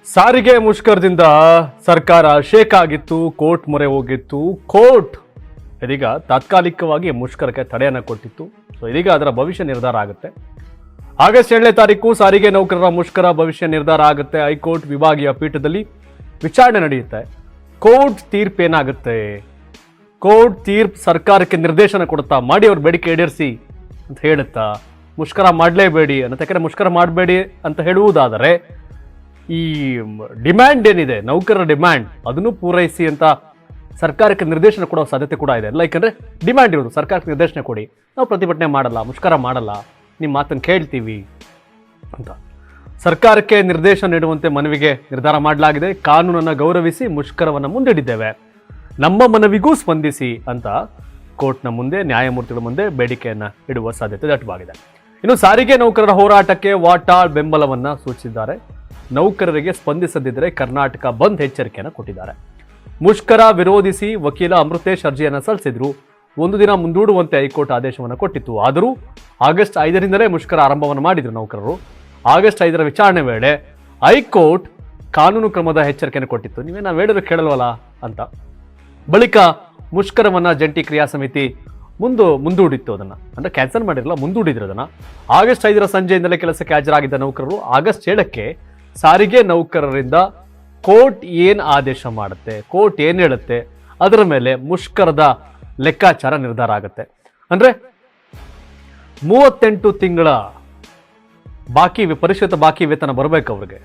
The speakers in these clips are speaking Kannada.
ಸಾರಿಗೆ ಮುಷ್ಕರದಿಂದ ಸರ್ಕಾರ ಶೇಕ್ ಆಗಿತ್ತು, ಕೋರ್ಟ್ ಮೊರೆ ಹೋಗಿತ್ತು. ಕೋರ್ಟ್ ಇದೀಗ ತಾತ್ಕಾಲಿಕವಾಗಿ ಮುಷ್ಕರಕ್ಕೆ ತಡೆಯನ್ನು ಕೊಟ್ಟಿತ್ತು. ಸೊ ಇದೀಗ ಅದರ ಭವಿಷ್ಯ ನಿರ್ಧಾರ ಆಗುತ್ತೆ. ಆಗಸ್ಟ್ 7ನೇ ತಾರೀಕು ಸಾರಿಗೆ ನೌಕರರ ಮುಷ್ಕರ ಭವಿಷ್ಯ ನಿರ್ಧಾರ ಆಗುತ್ತೆ. ಹೈಕೋರ್ಟ್ ವಿಭಾಗೀಯ ಪೀಠದಲ್ಲಿ ವಿಚಾರಣೆ ನಡೆಯುತ್ತೆ. ಕೋರ್ಟ್ ತೀರ್ಪು ಏನಾಗುತ್ತೆ? ಕೋರ್ಟ್ ತೀರ್ಪು ಸರ್ಕಾರಕ್ಕೆ ನಿರ್ದೇಶನ ಕೊಡುತ್ತಾ, ಮಾಡಿ ಅವ್ರ ಬೇಡಿಕೆ ಈಡೇರಿಸಿ ಅಂತ ಹೇಳುತ್ತಾ, ಮುಷ್ಕರ ಮಾಡಲೇಬೇಡಿ ಅನ್ನೋ, ಯಾಕಂದ್ರೆ ಮುಷ್ಕರ ಮಾಡಬೇಡಿ ಅಂತ ಹೇಳುವುದಾದರೆ ಈ ಡಿಮ್ಯಾಂಡ್ ಏನಿದೆ, ನೌಕರರ ಡಿಮ್ಯಾಂಡ್, ಅದನ್ನು ಪೂರೈಸಿ ಅಂತ ಸರ್ಕಾರಕ್ಕೆ ನಿರ್ದೇಶನ ಕೊಡೋ ಸಾಧ್ಯತೆ ಕೂಡ ಇದೆ. ಯಾಕಂದ್ರೆ ಡಿಮ್ಯಾಂಡ್ ಇರೋದು ಸರ್ಕಾರಕ್ಕೆ ನಿರ್ದೇಶನ ಕೊಡಿ, ನಾವು ಪ್ರತಿಭಟನೆ ಮಾಡಲ್ಲ, ಮುಷ್ಕರ ಮಾಡಲ್ಲ, ನಿಮ್ಮ ಮಾತನ್ನು ಕೇಳ್ತೀವಿ ಅಂತ ಸರ್ಕಾರಕ್ಕೆ ನಿರ್ದೇಶನ ನೀಡುವಂತೆ ಮನವಿಗೆ ನಿರ್ಧಾರ ಮಾಡಲಾಗಿದೆ. ಕಾನೂನನ್ನು ಗೌರವಿಸಿ ಮುಷ್ಕರವನ್ನು ಮುಂದಿಡಿದ್ದೇವೆ, ನಮ್ಮ ಮನವಿಗೂ ಸ್ಪಂದಿಸಿ ಅಂತ ಕೋರ್ಟ್ನ ಮುಂದೆ, ನ್ಯಾಯಮೂರ್ತಿಗಳ ಮುಂದೆ ಬೇಡಿಕೆಯನ್ನು ಇಡುವ ಸಾಧ್ಯತೆ ದಟ್ಟವಾಗಿದೆ. ಇನ್ನು ಸಾರಿಗೆ ನೌಕರರ ಹೋರಾಟಕ್ಕೆ ವಾಟಾಳ್ ಬೆಂಬಲವನ್ನು ಸೂಚಿಸಿದ್ದಾರೆ. ನೌಕರರಿಗೆ ಸ್ಪಂದಿಸದಿದ್ದರೆ ಕರ್ನಾಟಕ ಬಂದ್ ಎಚ್ಚರಿಕೆಯನ್ನು ಕೊಟ್ಟಿದ್ದಾರೆ. ಮುಷ್ಕರ ವಿರೋಧಿಸಿ ವಕೀಲ ಅಮೃತೇಶ್ ಅರ್ಜಿಯನ್ನು ಸಲ್ಲಿಸಿದ್ರು. ಒಂದು ದಿನ ಮುಂದೂಡುವಂತೆ ಹೈಕೋರ್ಟ್ ಆದೇಶವನ್ನು ಕೊಟ್ಟಿತ್ತು. ಆದರೂ ಆಗಸ್ಟ್ 5ರಿಂದಲೇ ಮುಷ್ಕರ ಆರಂಭವನ್ನು ಮಾಡಿದ್ರು ನೌಕರರು. ಆಗಸ್ಟ್ 5ರ ವಿಚಾರಣೆ ವೇಳೆ ಹೈಕೋರ್ಟ್ ಕಾನೂನು ಕ್ರಮದ ಎಚ್ಚರಿಕೆಯನ್ನು ಕೊಟ್ಟಿತ್ತು. ನೀವೇ ನಾವು ಹೇಳಿದ್ರು ಕೇಳಲ್ವಲ್ಲ ಅಂತ. ಬಳಿಕ ಮುಷ್ಕರವನ್ನು ಜಂಟಿ ಕ್ರಿಯಾ ಸಮಿತಿ ಮುಂದೂಡಿತ್ತು. ಅದನ್ನು ಅಂದರೆ ಕ್ಯಾನ್ಸಲ್ ಮಾಡಿರಲ್ಲ, ಮುಂದೂಡಿದ್ರು ಅದನ್ನು. ಆಗಸ್ಟ್ 5ರ ಸಂಜೆಯಿಂದಲೇ ಕೆಲಸಕ್ಕೆ ಹಾಜರಾಗಿದ್ದ ನೌಕರರು ಆಗಸ್ಟ್ 7ಕ್ಕೆ ಸಾರಿಗೆ ನೌಕರರಿಂದ ಕೋರ್ಟ್ ಏನು ಆದೇಶ ಮಾಡುತ್ತೆ, ಕೋರ್ಟ್ ಏನು ಹೇಳುತ್ತೆ, ಅದರ ಮೇಲೆ ಮುಷ್ಕರದ ಲೆಕ್ಕಾಚಾರ ನಿರ್ಧಾರ ಆಗುತ್ತೆ. ಅಂದರೆ 38 ತಿಂಗಳ ಪರಿಷ್ಕೃತ ಬಾಕಿ ವೇತನ ಬರಬೇಕು ಅವ್ರಿಗೆ.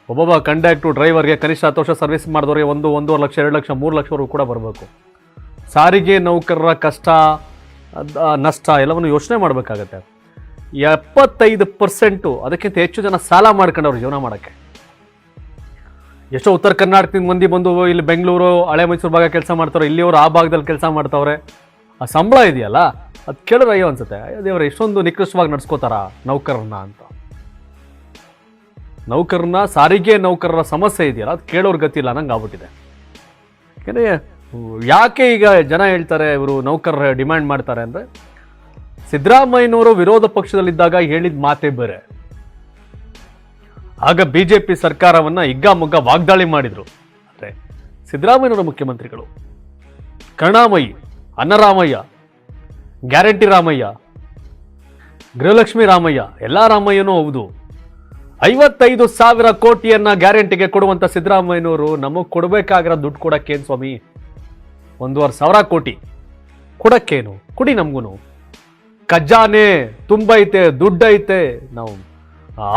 ಒಬ್ಬೊಬ್ಬ ಕಂಡಕ್ಟ್ರು, ಡ್ರೈವರ್ಗೆ, ಕನಿಷ್ಠ 10 ವರ್ಷ ಸರ್ವಿಸ್ ಮಾಡಿದವ್ರಿಗೆ 1.5 ಲಕ್ಷ, 2 ಲಕ್ಷ, 3 ಲಕ್ಷವರೆಗೂ ಕೂಡ ಬರಬೇಕು. ಸಾರಿಗೆ ನೌಕರರ ಕಷ್ಟ ನಷ್ಟ ಎಲ್ಲವನ್ನು ಯೋಚನೆ ಮಾಡಬೇಕಾಗತ್ತೆ. 75% ಅದಕ್ಕಿಂತ ಹೆಚ್ಚು ಜನ ಸಾಲ ಮಾಡ್ಕೊಂಡವ್ರು ಜೀವನ ಮಾಡೋಕ್ಕೆ. ಎಷ್ಟೋ ಉತ್ತರ ಕರ್ನಾಟಕದಿಂದ ಮಂದಿ ಬಂದು ಇಲ್ಲಿ ಬೆಂಗಳೂರು, ಹಳೆ ಮೈಸೂರು ಭಾಗ ಕೆಲಸ ಮಾಡ್ತಾರೆ, ಇಲ್ಲಿಯವರು ಆ ಭಾಗದಲ್ಲಿ ಕೆಲಸ ಮಾಡ್ತಾವ್ರೆ. ಆ ಸಂಬಳ ಇದೆಯಲ್ಲ, ಅದು ಕೇಳಿದ್ರೆ ಅಯ್ಯೋ ಅನ್ಸುತ್ತೆ, ದೇವ್ರೆ ಇಷ್ಟೊಂದು ನಿಕೃಷ್ಟವಾಗಿ ನಡ್ಸ್ಕೋತಾರ ನೌಕರರನ್ನ ಅಂತ. ಸಾರಿಗೆ ನೌಕರರ ಸಮಸ್ಯೆ ಇದೆಯಲ್ಲ, ಅದು ಕೇಳೋರ್ ಗತಿ ಇಲ್ಲ ಅನ್ನಂಗೆ ಆಗ್ಬಿಟ್ಟಿದೆ. ಯಾಕಂದರೆ ಯಾಕೆ ಈಗ ಜನ ಹೇಳ್ತಾರೆ ಇವರು ನೌಕರರ ಡಿಮ್ಯಾಂಡ್ ಮಾಡ್ತಾರೆ ಅಂದರೆ, ಸಿದ್ದರಾಮಯ್ಯನವರು ವಿರೋಧ ಪಕ್ಷದಲ್ಲಿದ್ದಾಗ ಹೇಳಿದ ಮಾತೇ ಬೇರೆ. ಆಗ ಬಿಜೆಪಿ ಸರ್ಕಾರವನ್ನ ಹಿಗ್ಗಾಮುಗ್ಗಾ ವಾಗ್ದಾಳಿ ಮಾಡಿದ್ರು. ಅಂದರೆ ಸಿದ್ದರಾಮಯ್ಯನವರ ಮುಖ್ಯಮಂತ್ರಿಗಳು ಕರುಣಾಮಯಿ, ಅನ್ನರಾಮಯ್ಯ, ಗ್ಯಾರಂಟಿ ರಾಮಯ್ಯ, ಗೃಹಲಕ್ಷ್ಮಿ ರಾಮಯ್ಯ, ಎಲ್ಲ ರಾಮಯ್ಯನೂ ಹೌದು. 55,000 ಕೋಟಿಯನ್ನ ಗ್ಯಾರಂಟಿಗೆ ಕೊಡುವಂತ ಸಿದ್ದರಾಮಯ್ಯನವರು ನಮಗೆ ಕೊಡಬೇಕಾಗಿರೋ ದುಡ್ಡು ಕೊಡಕ್ಕೇನು ಸ್ವಾಮಿ? 1,500 ಕೋಟಿ ಕೊಡಕ್ಕೇನು? ಕುಡಿ ನಮಗೂ. ಖಜಾನೆ ತುಂಬೈತೆ, ದುಡ್ಡೈತೆ, ನಾವು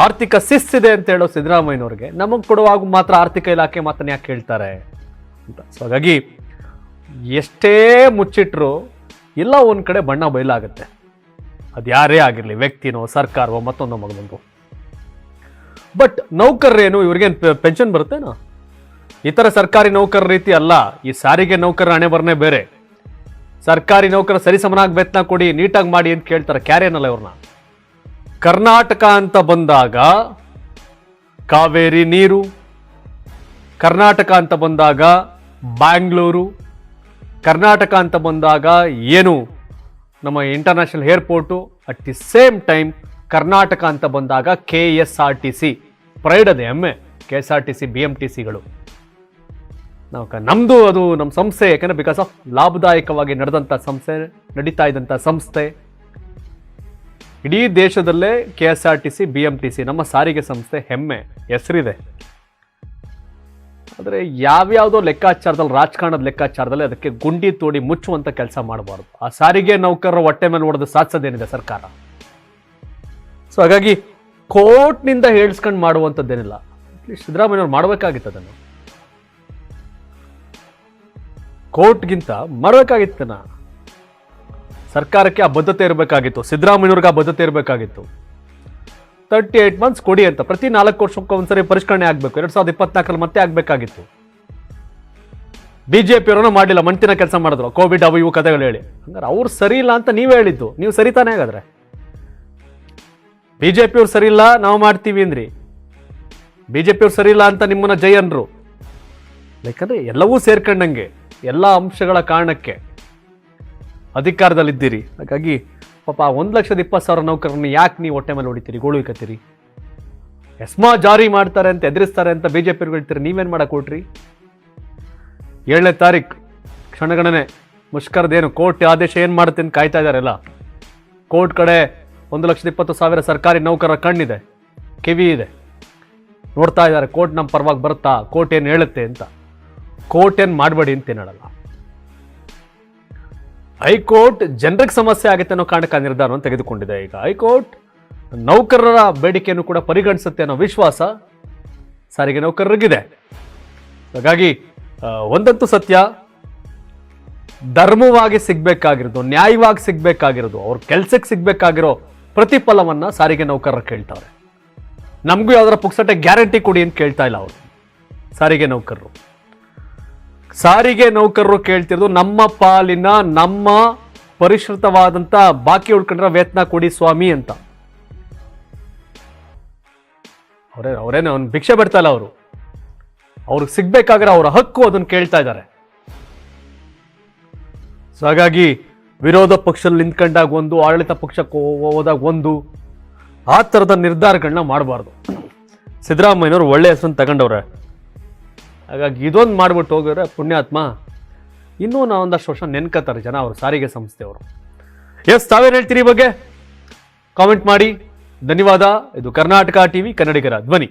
ಆರ್ಥಿಕ ಶಿಸ್ತಿದೆ ಅಂತ ಹೇಳೋ ಸಿದ್ದರಾಮಯ್ಯನವ್ರಿಗೆ ನಮಗೆ ಕೊಡುವಾಗ ಮಾತ್ರ ಆರ್ಥಿಕ ಇಲಾಖೆ ಮಾತನ್ನ ಯಾಕೆ ಹೇಳ್ತಾರೆ ಅಂತ. ಸೊ ಹಾಗಾಗಿ ಎಷ್ಟೇ ಮುಚ್ಚಿಟ್ರು ಇಲ್ಲ ಒಂದು ಕಡೆ ಬಣ್ಣ ಬಯಲಾಗುತ್ತೆ. ಅದು ಯಾರೇ ಆಗಿರಲಿ, ವ್ಯಕ್ತಿನೋ ಸರ್ಕಾರವೋ ಮತ್ತೊಂದು ಮಗನೊಂದು. But ನೌಕರರೇನು, ಇವ್ರಿಗೇನು pension ಬರುತ್ತೇನೋ? ಇತರ ಸರ್ಕಾರಿ ನೌಕರರ ರೀತಿ ಅಲ್ಲ. ಈ ಸಾರಿಗೆ ನೌಕರರ ಹಣೆ ಬರನೇ ಬೇರೆ. ಸರ್ಕಾರಿ ನೌಕರ ಸರಿಸಮನಾಗಿ ವೇತನ ಕೊಡಿ, ನೀಟಾಗಿ ಮಾಡಿ ಅಂತ ಕೇಳ್ತಾರೆ, ಕ್ಯಾರೇನಲ್ಲ ಇವ್ರನ್ನ. ಕರ್ನಾಟಕ ಅಂತ ಬಂದಾಗ ಕಾವೇರಿ ನೀರು, ಕರ್ನಾಟಕ ಅಂತ ಬಂದಾಗ ಬ್ಯಾಂಗ್ಳೂರು, ಕರ್ನಾಟಕ ಅಂತ ಬಂದಾಗ ಏನು ನಮ್ಮ international airport, at the same time Karnataka ಅಂತ ಬಂದಾಗ KSRTC, ಪ್ರೈಡ್ ಅದೇ ಹೆಮ್ಮೆ. KSRTC, BMTCಗಳು ನಮ್ಮದು, ಅದು ನಮ್ಮ ಸಂಸ್ಥೆ. ಯಾಕಂದರೆ ಬಿಕಾಸ್ ಆಫ್ ಲಾಭದಾಯಕವಾಗಿ ನಡೆದಂಥ ಸಂಸ್ಥೆ, ನಡೀತಾ ಇದ್ದಂಥ ಸಂಸ್ಥೆ. ಇಡೀ ದೇಶದಲ್ಲೇ KSRTC, BMTC ನಮ್ಮ ಸಾರಿಗೆ ಸಂಸ್ಥೆ ಹೆಮ್ಮೆ, ಹೆಸರಿದೆ. ಆದರೆ ಯಾವ್ಯಾವುದೋ ಲೆಕ್ಕಾಚಾರದಲ್ಲಿ, ರಾಜಕಾರಣದ ಲೆಕ್ಕಾಚಾರದಲ್ಲಿ ಅದಕ್ಕೆ ಗುಂಡಿ ತೋಡಿ ಮುಚ್ಚುವಂಥ ಕೆಲಸ ಮಾಡಬಾರ್ದು. ಆ ಸಾರಿಗೆ ನೌಕರರ ಹೊಟ್ಟೆ ಮೇಲೆ ಹೊಡೆದು ಸಾಧಿಸೋದೇನಿದೆ ಸರ್ಕಾರ. ಸೊ ಹಾಗಾಗಿ ಕೋರ್ಟ್ನಿಂದ ಹೇಳಿಸ್ಕೊಂಡು ಮಾಡುವಂಥದ್ದೇನಿಲ್ಲ. ಸಿದ್ದರಾಮಯ್ಯವ್ರು ಮಾಡಬೇಕಾಗಿತ್ತು ಅದನ್ನು, ಕೋರ್ಟ್ಗಿಂತ ಮಾಡಬೇಕಾಗಿತ್ತನ. ಸರ್ಕಾರಕ್ಕೆ ಆ ಬದ್ಧತೆ ಇರಬೇಕಾಗಿತ್ತು, ಸಿದ್ದರಾಮಯ್ಯವ್ರಿಗೆ ಆ ಬದ್ಧತೆ ಇರಬೇಕಾಗಿತ್ತು. 38 ಮಂತ್ಸ್ ಕೊಡಿ ಅಂತ ಪ್ರತಿ 4 ವರ್ಷಕ್ಕೆ ಒಂದ್ಸರಿ ಪರಿಷ್ಕರಣೆ ಆಗಬೇಕು. 2024ರಲ್ಲಿ ಮತ್ತೆ ಆಗಬೇಕಾಗಿತ್ತು. ಬಿಜೆಪಿಯವರನ್ನು ಮಾಡಲಿಲ್ಲ, ಮಂತಿನ ಕೆಲಸ ಮಾಡಿದ್ರು, ಕೋವಿಡ್ ಅವು ಇವು ಕಥೆಗಳು ಹೇಳಿ. ಹಂಗಾರೆ ಅವ್ರು ಸರಿ ಇಲ್ಲ ಅಂತ ನೀವೇ ಹೇಳಿದ್ದು, ನೀವು ಸರಿತಾನೆ ಹಾಗಾದ್ರೆ. ಬಿಜೆಪಿಯವ್ರು ಸರಿ ಇಲ್ಲ, ನಾವು ಮಾಡ್ತೀವಿ ಅಂದ್ರಿ. ಬಿಜೆಪಿಯವ್ರು ಸರಿ ಇಲ್ಲ ಅಂತ ನಿಮ್ಮನ್ನ ಜೈ ಅನ್ರು. ಯಾಕಂದ್ರೆ ಎಲ್ಲವೂ ಸೇರ್ಕೊಂಡಂಗೆ, ಎಲ್ಲ ಅಂಶಗಳ ಕಾರಣಕ್ಕೆ ಅಧಿಕಾರದಲ್ಲಿದ್ದೀರಿ. ಹಾಗಾಗಿ ಪಾಪ 1,20,000 ನೌಕರರನ್ನು ಯಾಕೆ ನೀವು ಹೊಟ್ಟೆ ಮೇಲೆ ಹೊಡಿತೀರಿ, ಗೋಳು ಇಕ್ಕತ್ತೀರಿ? ಎಸ್ಮಾ ಜಾರಿ ಮಾಡ್ತಾರೆ ಅಂತ ಎದುರಿಸ್ತಾರೆ ಅಂತ ಬಿಜೆಪಿ ಹೇಳ್ತೀರಿ. ನೀವೇನು ಮಾಡಕ್ಕೆ ಕೊಟ್ರಿ? 7ನೇ ತಾರೀಕು ಕ್ಷಣಗಣನೆ ಮುಷ್ಕರದೇನು ಕೋರ್ಟ್ ಆದೇಶ ಏನು ಮಾಡುತ್ತೆ ಅಂತ ಕಾಯ್ತಾ ಇದ್ದಾರೆಲ್ಲ. ಕೋರ್ಟ್ ಕಡೆ 1,20,000 ಸರ್ಕಾರಿ ನೌಕರರ ಕಣ್ಣಿದೆ, ಕಿವಿ ಇದೆ, ನೋಡ್ತಾ ಇದ್ದಾರೆ ಕೋರ್ಟ್ ನಮ್ಮ ಪರವಾಗಿ ಬರುತ್ತಾ, ಕೋರ್ಟ್ ಏನು ಹೇಳುತ್ತೆ ಅಂತ. ಕೋರ್ಟ್ ಏನು ಮಾಡಬೇಡಿ ಅಂತ ಏನು ಹೇಳಲ್ಲ. ಹೈಕೋರ್ಟ್ ಜನರಿಗೆ ಸಮಸ್ಯೆ ಆಗುತ್ತೆ ಅನ್ನೋ ಕಾರಣಕ್ಕೆ ನಿರ್ಧಾರವನ್ನು ತೆಗೆದುಕೊಂಡಿದೆ. ಈಗ ಹೈಕೋರ್ಟ್ ನೌಕರರ ಬೇಡಿಕೆಯನ್ನು ಕೂಡ ಪರಿಗಣಿಸುತ್ತೆ ಅನ್ನೋ ವಿಶ್ವಾಸ ಸಾರಿಗೆ ನೌಕರರಿಗಿದೆ. ಹಾಗಾಗಿ ಒಂದಂತೂ ಸತ್ಯ, ಧರ್ಮವಾಗಿ ಸಿಗ್ಬೇಕಾಗಿರೋದು, ನ್ಯಾಯವಾಗಿ ಸಿಗ್ಬೇಕಾಗಿರೋದು, ಅವ್ರ ಕೆಲ್ಸಕ್ಕೆ ಸಿಗ್ಬೇಕಾಗಿರೋ ಪ್ರತಿಫಲವನ್ನ ಸಾರಿಗೆ ನೌಕರರು ಕೇಳ್ತಾರೆ. ನಮಗೂ ಯಾವ್ದಾರ ಪುಕ್ಸಟೆ ಗ್ಯಾರಂಟಿ ಕೊಡಿ ಅಂತ ಕೇಳ್ತಾ ಇಲ್ಲ ಅವರು. ಸಾರಿಗೆ ನೌಕರರು ಕೇಳ್ತಿರೋದು ನಮ್ಮ ಪಾಲಿನ, ನಮ್ಮ ಪರಿಷ್ಕೃತವಾದಂತ ಬಾಕಿ ಉಳ್ಕೊಂಡ್ರೆ ವೇತನ ಕೊಡಿ ಸ್ವಾಮಿ ಅಂತ. ಅವರೇನು ಅವ್ನು ಭಿಕ್ಷೆ ಬಿಡ್ತಾ ಇಲ್ಲ. ಅವ್ರಿಗೆ ಸಿಗ್ಬೇಕಾದ್ರೆ ಅವರ ಹಕ್ಕು ಅದನ್ನು ಕೇಳ್ತಾ ಇದ್ದಾರೆ. ಸೊ ಹಾಗಾಗಿ ವಿರೋಧ ಪಕ್ಷದಲ್ಲಿ ನಿಂತ್ಕೊಂಡಾಗ ಒಂದು, ಆಡಳಿತ ಪಕ್ಷಕ್ಕೆ ಹೋದಾಗ ಒಂದು, ಆ ಥರದ ನಿರ್ಧಾರಗಳನ್ನ ಮಾಡಬಾರ್ದು. ಸಿದ್ದರಾಮಯ್ಯನವರು ಒಳ್ಳೆ ಹೆಸರನ್ನು ತಗೊಂಡವ್ರೆ. ಹಾಗಾಗಿ ಇದೊಂದು ಮಾಡ್ಬಿಟ್ಟು ಹೋಗಿದ್ರೆ ಪುಣ್ಯಾತ್ಮ ಇನ್ನೂ ಒಂದಷ್ಟು ವರ್ಷ ನೆನ್ಕೋತಾರೆ ಜನ ಅವರು, ಸಾರಿಗೆ ಸಂಸ್ಥೆಯವರು. ಎಸ್, ತಾವೇನು ಹೇಳ್ತೀರಿ ಈ ಬಗ್ಗೆ? ಕಾಮೆಂಟ್ ಮಾಡಿ. ಧನ್ಯವಾದ. ಇದು ಕರ್ನಾಟಕ ಟಿವಿ, ಕನ್ನಡಿಗರ ಧ್ವನಿ.